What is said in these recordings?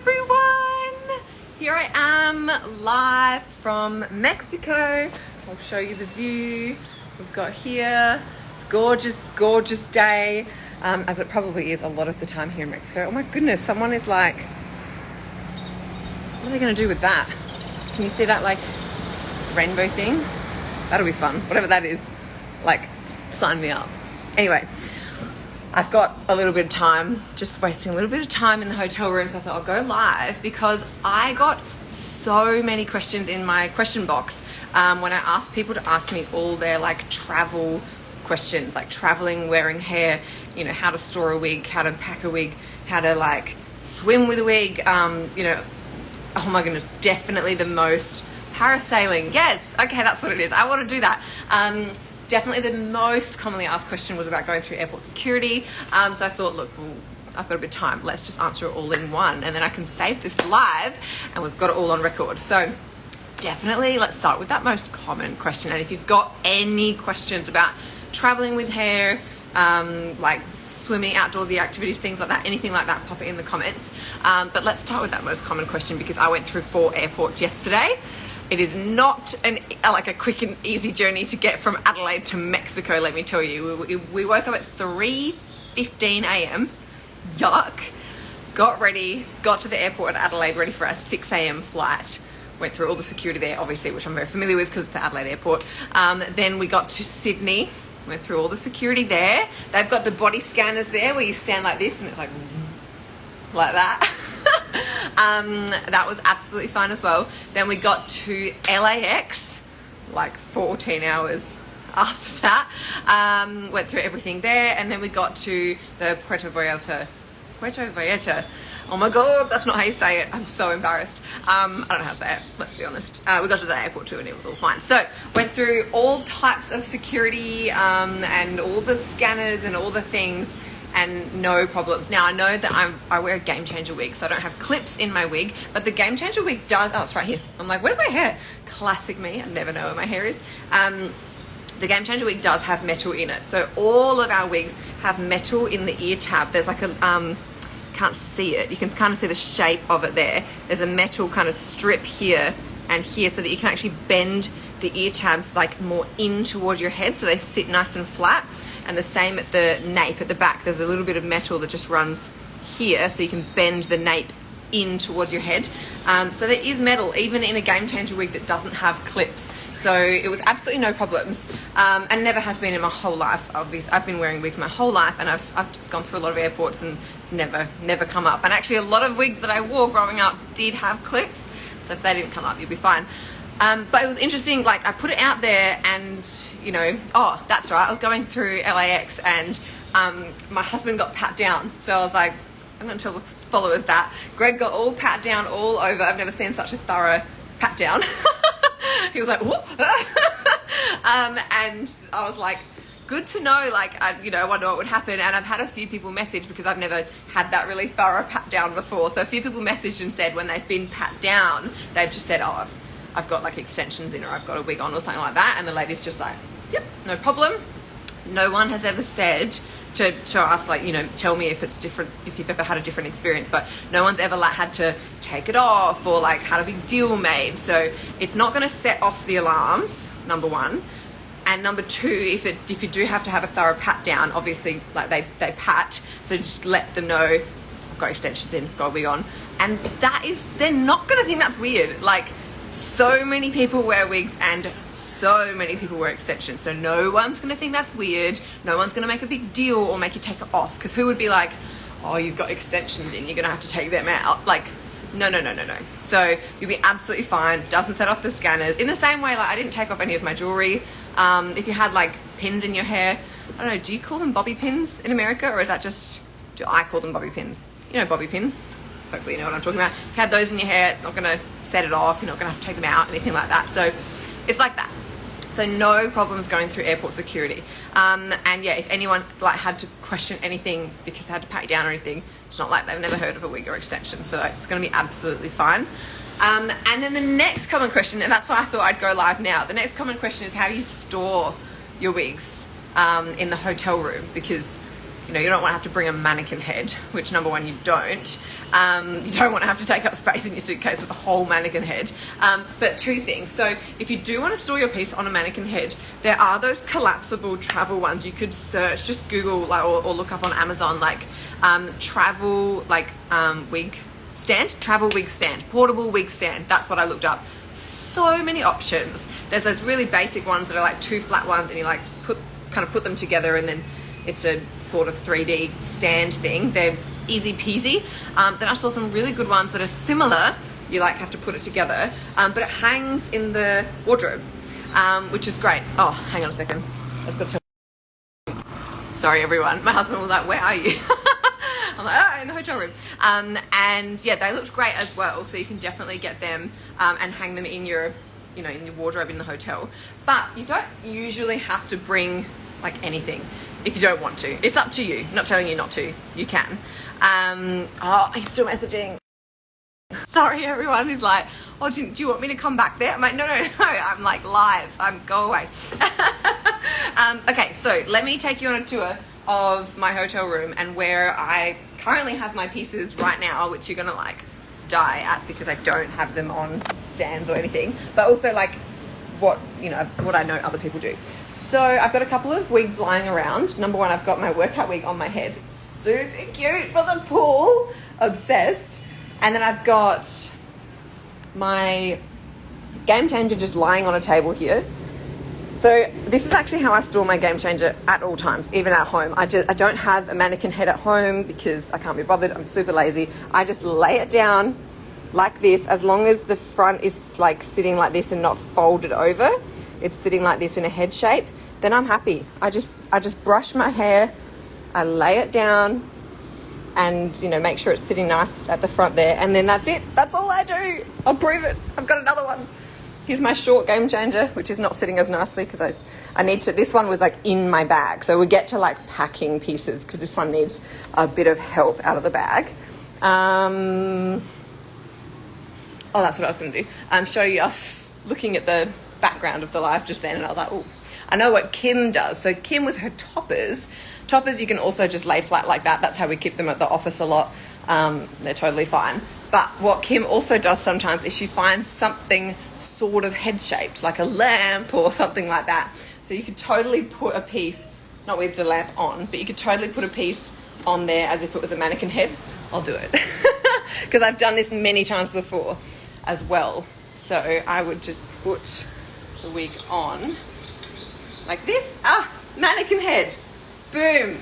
everyone! Here I am live from Mexico. I'll show you the view we've got here. It's a gorgeous, gorgeous day, as it probably is a lot of the time here in Mexico. Oh my goodness, someone is like, what are they going to do with that? Can you see that like rainbow thing? That'll be fun. Whatever that is, like, sign me up. Anyway, I've got a little bit of time, just wasting a little bit of time in the hotel room, so I thought I'll go live because I got so many questions in my question box when I asked people to ask me all their like travel questions, like traveling, wearing hair, you know, how to store a wig, how to pack a wig, how to like swim with a wig, you know, oh my goodness, definitely the most parasailing. Yes, okay, that's what it is. I want to do that. Definitely the most commonly asked question was about going through airport security. So I thought, look, well, I've got a bit of time. Let's just answer it all in one, and then I can save this live, and we've got it all on record. So definitely, let's start with that most common question. And if you've got any questions about traveling with hair, like swimming, outdoorsy activities, things like that, anything like that, pop it in the comments. But let's start with that most common question because I went through 4 airports yesterday. It is not like a quick and easy journey to get from Adelaide to Mexico, let me tell you. We woke up at 3:15 a.m. Yuck. Got ready, got to the airport at Adelaide, ready for our 6 a.m. flight. Went through all the security there, obviously, which I'm very familiar with because it's the Adelaide airport. Then we got to Sydney, went through all the security there. They've got the body scanners there where you stand like this and it's like that. That was absolutely fine as well. Then we got to LAX, like 14 hours after that. Went through everything there, and then we got to the Puerto Vallarta. Oh my god, that's not how you say it. I'm so embarrassed. I don't know how to say it, let's be honest. We got to the airport too and it was all fine. So went through all types of security and all the scanners and all the things, and no problems. Now I know that I wear a Game Changer wig, so I don't have clips in my wig, but the Game Changer wig does, oh, it's right here. I'm like, where's my hair? Classic me, I never know where my hair is. The Game Changer wig does have metal in it. So all of our wigs have metal in the ear tab. There's like a, can't see it. You can kind of see the shape of it there. There's a metal kind of strip here and here so that you can actually bend the ear tabs like more in towards your head so they sit nice and flat. And the same at the nape at the back. There's a little bit of metal that just runs here so you can bend the nape in towards your head. So there is metal even in a Game Changer wig that doesn't have clips. So it was absolutely no problems, and never has been in my whole life. Obviously, I've been wearing wigs my whole life, and I've gone through a lot of airports and it's never come up. And actually a lot of wigs that I wore growing up did have clips, so if they didn't come up, you'll be fine. But it was interesting, like I put it out there and, you know, oh, that's right, I was going through LAX and my husband got pat down. So I was like, I'm going to tell the followers that. Greg got all pat down all over. I've never seen such a thorough pat down. He was like, whoop. And I was like, good to know, like, I wonder what would happen. And I've had a few people message because I've never had that really thorough pat down before. So a few people messaged and said when they've been pat down, they've just said, oh, I've got like extensions in or I've got a wig on or something like that. And the lady's just like, yep, no problem. No one has ever said to us, like, you know, tell me if it's different, if you've ever had a different experience, but no one's ever like had to take it off or like had a big deal made. So it's not going to set off the alarms, number one. And number two, if you do have to have a thorough pat down, obviously like they pat, so just let them know I've got extensions in, got a wig on. And they're not going to think that's weird. Like, so many people wear wigs and so many people wear extensions. So no one's going to think that's weird. No one's going to make a big deal or make you take it off. Because who would be like, oh, you've got extensions in, you're going to have to take them out. Like, no. So you'll be absolutely fine. Doesn't set off the scanners. In the same way, like I didn't take off any of my jewelry. If you had like pins in your hair, I don't know, do you call them bobby pins in America? Or is that just, do I call them bobby pins? You know bobby pins. Hopefully you know what I'm talking about. If you had those in your hair, it's not going to set it off. You're not going to have to take them out, anything like that. So it's like that. So no problems going through airport security. And yeah, if anyone like had to question anything because they had to pat you down or anything, it's not like they've never heard of a wig or extension. So it's going to be absolutely fine. And then the next common question, and that's why I thought I'd go live now. The next common question is, how do you store your wigs in the hotel room? Because you know, you don't want to have to bring a mannequin head, which number one, you don't. You don't want to have to take up space in your suitcase with a whole mannequin head. But two things. So if you do want to store your piece on a mannequin head, there are those collapsible travel ones. You could search, just Google like, or look up on Amazon, like travel, like wig stand, travel wig stand, portable wig stand. That's what I looked up. So many options. There's those really basic ones that are like two flat ones, and you like kind of put them together, and then it's a sort of 3D stand thing. They're easy peasy. Then I saw some really good ones that are similar. You like have to put it together, but it hangs in the wardrobe, which is great. Oh, hang on a second. I've got to... Sorry, everyone. My husband was like, "Where are you?" I'm like, in the hotel room. And yeah, they looked great as well. So you can definitely get them and hang them in your, you know, in your wardrobe in the hotel. But you don't usually have to bring like anything if you don't want to. It's up to you. I'm not telling you not to. You can. Oh, he's still messaging. Sorry, everyone. He's like, oh, do you want me to come back there? I'm like, no. I'm like live. Go away. Okay, so let me take you on a tour of my hotel room and where I currently have my pieces right now, which you're gonna like die at because I don't have them on stands or anything, but also like what I know other people do. So I've got a couple of wigs lying around. Number one, I've got my workout wig on my head, super cute for the pool, obsessed. And then I've got my game changer just lying on a table here. So this is actually how I store my game changer at all times, even at home. I don't have a mannequin head at home because I can't be bothered. I'm super lazy. I just lay it down like this. As long as the front is like sitting like this and not folded over, it's sitting like this in a head shape, then I'm happy. I just brush my hair, I lay it down, and you know, make sure it's sitting nice at the front there, and then that's it. That's all I do. I'll prove it. I've got another one. Here's my short game changer, which is not sitting as nicely because I need to, this one was like in my bag. So we get to like packing pieces because this one needs a bit of help out of the bag. Oh, that's what I was going to do. Show you us looking at the background of the live just then, and I was like, oh, I know what Kim does. So Kim with her toppers you can also just lay flat like that. That's how we keep them at the office a lot. They're totally fine. But what Kim also does sometimes is she finds something sort of head-shaped, like a lamp or something like that. So you could totally put a piece, not with the lamp on, but you could totally put a piece on there as if it was a mannequin head. I'll do it. Because I've done this many times before as well. So I would just put the wig on like this. Mannequin head. Boom.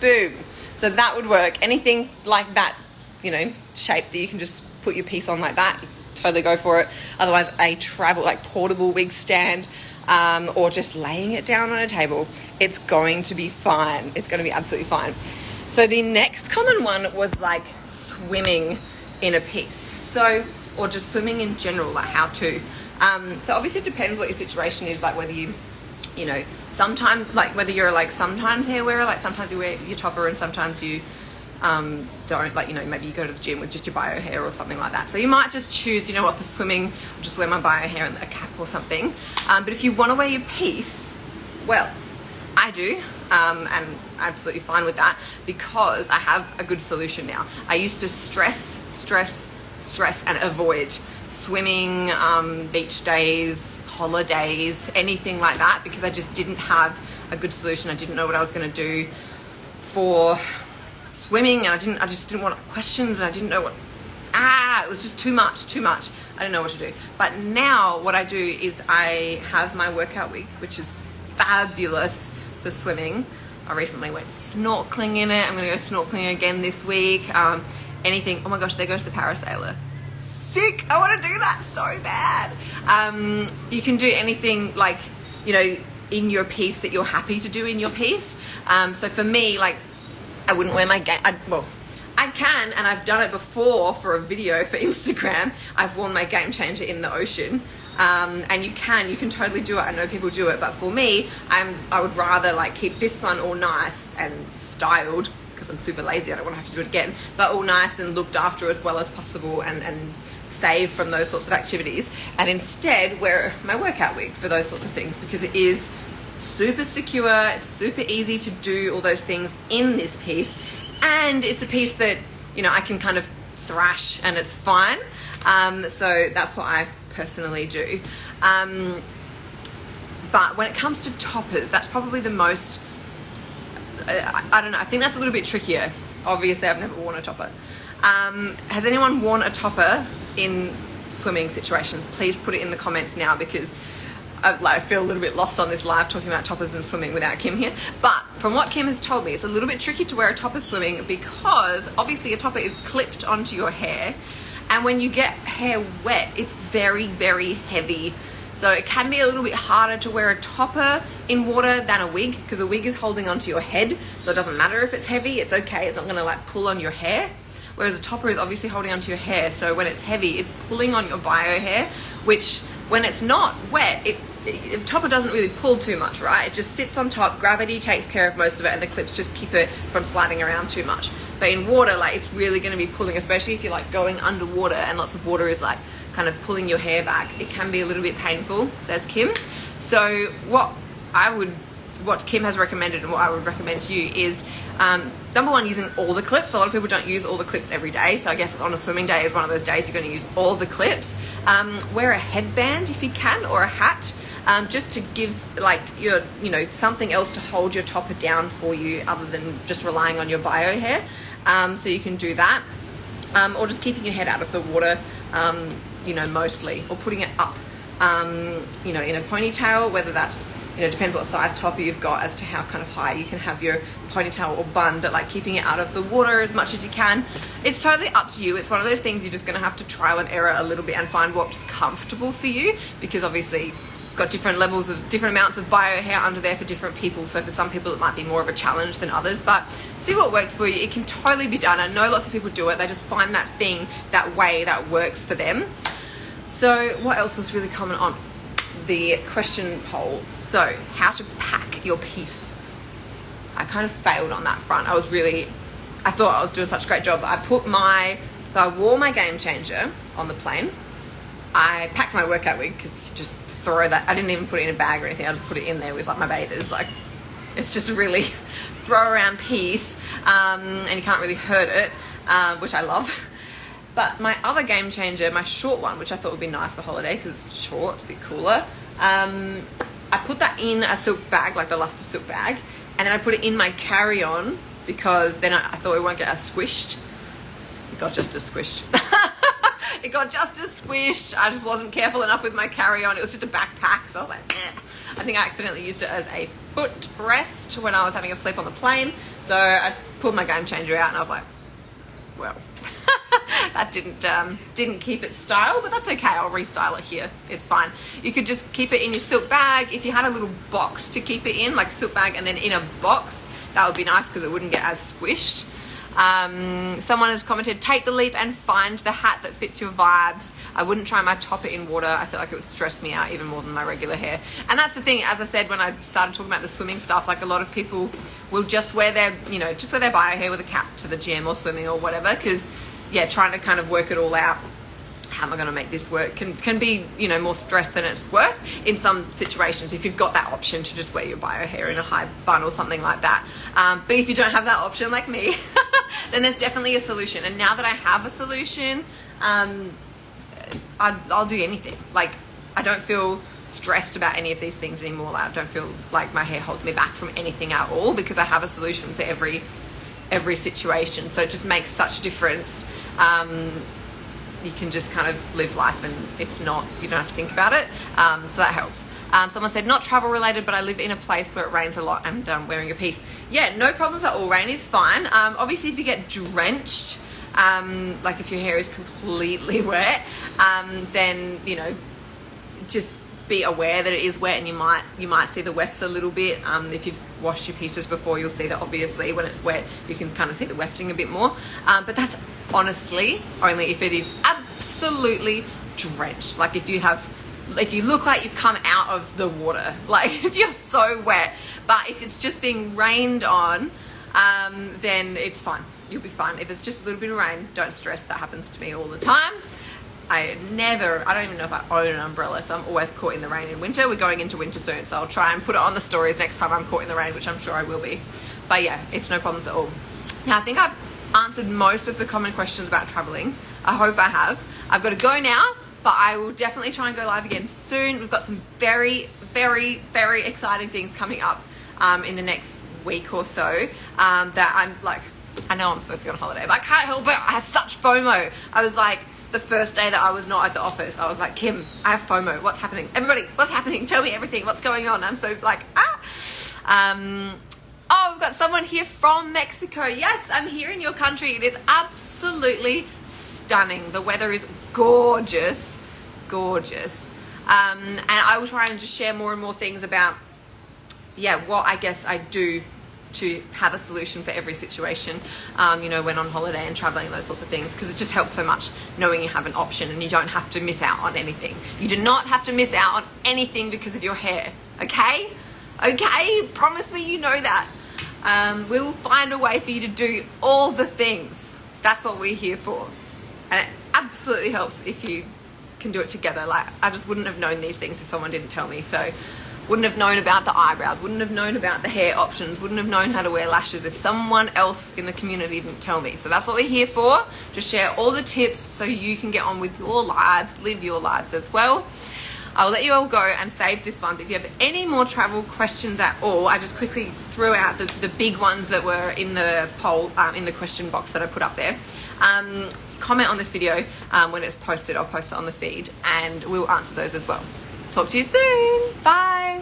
Boom. So that would work. Anything like that, you know, shape that you can just put your piece on like that, totally go for it. Otherwise, a travel, like portable wig stand, or just laying it down on a table, it's going to be fine. It's going to be absolutely fine. So the next common one was like swimming in a piece. So, or just swimming in general, like how to. So obviously it depends what your situation is, like whether you know, sometimes, like whether you're like sometimes hair wearer, like sometimes you wear your topper and sometimes you don't, like, you know, maybe you go to the gym with just your bio hair or something like that. So you might just choose, you know what, for swimming, I'll just wear my bio hair and a cap or something. But if you want to wear your piece, well, I do, and I'm absolutely fine with that because I have a good solution now. I used to stress and avoid swimming, beach days, holidays, anything like that, because I just didn't have a good solution. I didn't know what I was going to do for swimming, and I just didn't want questions, and I didn't know what, it was just too much. I didn't know what to do. But now what I do is I have my workout wig, which is fabulous for swimming. I recently went snorkeling in it. I'm going to go snorkeling again this week. Anything. Oh my gosh, there goes the parasailer. Sick. I want to do that so bad. You can do anything, like, you know, in your piece that you're happy to do in your piece. So for me, like, I wouldn't wear my I can, and I've done it before for a video for Instagram. I've worn my game changer in the ocean. And you can totally do it. I know people do it, but for me, I would rather like keep this one all nice and styled, because I'm super lazy. I don't want to have to do it again, but all nice and looked after as well as possible, and save from those sorts of activities, and instead wear my workout wig for those sorts of things, because it is super secure, super easy to do all those things in this piece, and it's a piece that, you know, I can kind of thrash and it's fine. So that's what I personally do. But when it comes to toppers, that's probably the most, I don't know, I think that's a little bit trickier. Obviously, I've never worn a topper. Has anyone worn a topper in swimming situations? Please put it in the comments now, because I feel a little bit lost on this live talking about toppers and swimming without Kim here. But from what Kim has told me, it's a little bit tricky to wear a topper swimming, because obviously a topper is clipped onto your hair, and when you get hair wet, it's very, very heavy. So it can be a little bit harder to wear a topper in water than a wig, because a wig is holding onto your head, so it doesn't matter if it's heavy, it's okay, it's not going to like pull on your hair. Whereas a topper is obviously holding onto your hair, so when it's heavy, it's pulling on your bio hair, which when it's not wet, the topper doesn't really pull too much, right? It just sits on top, gravity takes care of most of it, and the clips just keep it from sliding around too much. But in water, like, it's really going to be pulling, especially if you're like going underwater and lots of water is like kind of pulling your hair back. It can be a little bit painful, says Kim. So what Kim has recommended and what I would recommend to you is, number one, using all the clips. A lot of people don't use all the clips every day, so I guess on a swimming day is one of those days you're going to use all the clips. Wear a headband if you can, or a hat, just to give like something else to hold your topper down for you other than just relying on your bio hair. So you can do that, or just keeping your head out of the water, mostly, or putting it up, in a ponytail, whether that's, depends what size topper you've got as to how kind of high you can have your ponytail or bun, but like keeping it out of the water as much as you can. It's totally up to you. It's one of those things you're just going to have to trial and error a little bit and find what's comfortable for you, because obviously you've got different levels of different amounts of bio hair under there for different people. So for some people it might be more of a challenge than others, but see what works for you. It can totally be done. I know lots of people do it. They just find that thing, that way that works for them. So what else was really common on the question poll? So how to pack your piece. I kind of failed on that front. I thought I was doing such a great job. I wore my Game Changer on the plane. I packed my workout wig, because you just throw that. I didn't even put it in a bag or anything. I just put it in there with like my bathers. Like, it's just a really throw around piece, and you can't really hurt it, which I love. But my other Game Changer, my short one, which I thought would be nice for holiday because it's short, it's a bit cooler, I put that in a silk bag, like the Lusta silk bag, and then I put it in my carry-on, because then I thought it won't get as squished. It got just as squished. It got just as squished. I just wasn't careful enough with my carry-on. It was just a backpack, so I was like, eh. I think I accidentally used it as a footrest when I was having a sleep on the plane. So I pulled my Game Changer out and I was like, well, that didn't keep its style, but that's okay. I'll restyle it here. It's fine. You could just keep it in your silk bag. If you had a little box to keep it in, like a silk bag, and then in a box, that would be nice because it wouldn't get as squished. Someone has commented, take the leap and find the hat that fits your vibes. I wouldn't try my topper in water. I feel like it would stress me out even more than my regular hair. And that's the thing, as I said when I started talking about the swimming stuff, like a lot of people will just wear their bio hair with a cap to the gym or swimming or whatever, because trying to kind of work it all out, how am I going to make this work, can be, more stress than it's worth in some situations, if you've got that option to just wear your bio hair in a high bun or something like that. But if you don't have that option like me, then there's definitely a solution. And now that I have a solution, I'll do anything. Like, I don't feel stressed about any of these things anymore. Like, I don't feel like my hair holds me back from anything at all, because I have a solution for every situation. So it just makes such a difference. You can just kind of live life and you don't have to think about it. So that helps. Someone said, not travel related, but I live in a place where it rains a lot and wearing a piece. Yeah, no problems at all. Rain is fine. Obviously, if you get drenched, like if your hair is completely wet, then, just be aware that it is wet, and you might see the wefts a little bit. If you've washed your pieces before, you'll see that obviously when it's wet, you can kind of see the wefting a bit more. But that's honestly only if it is absolutely drenched. Like if you look like you've come out of the water, like if you're so wet. But if it's just being rained on, then it's fine. You'll be fine. If it's just a little bit of rain, don't stress. That happens to me all the time. I don't even know if I own an umbrella, so I'm always caught in the rain in winter. We're going into winter soon, so I'll try and put it on the stories next time I'm caught in the rain, which I'm sure I will be. But yeah, it's no problems at all. Now, I think I've answered most of the common questions about traveling. I hope I have. I've got to go now, but I will definitely try and go live again soon. We've got some very, very, very exciting things coming up in the next week or so that I'm like, I know I'm supposed to be on holiday, but I can't help it. I have such FOMO. I was like, the first day that I was not at the office, I was like, Kim, I have FOMO. What's happening? Everybody, what's happening? Tell me everything. What's going on? I'm so like, oh, we've got someone here from Mexico. Yes, I'm here in your country. It is absolutely stunning. The weather is gorgeous, gorgeous. And I will try and just share more and more things about, what I guess I do to have a solution for every situation, when on holiday and traveling and those sorts of things, because it just helps so much knowing you have an option and you don't have to miss out on anything. You do not have to miss out on anything because of your hair, okay? Okay? Promise me you know that. We will find a way for you to do all the things. That's what we're here for. And it absolutely helps if you can do it together. Like, I just wouldn't have known these things if someone didn't tell me. So wouldn't have known about the eyebrows, wouldn't have known about the hair options, wouldn't have known how to wear lashes if someone else in the community didn't tell me. So that's what we're here for, to share all the tips so you can get on with your lives, live your lives as well. I'll let you all go and save this one, but if you have any more travel questions at all, I just quickly threw out the big ones that were in the poll, in the question box that I put up there. Comment on this video when it's posted. I'll post it on the feed and we'll answer those as well. Talk to you soon. Bye.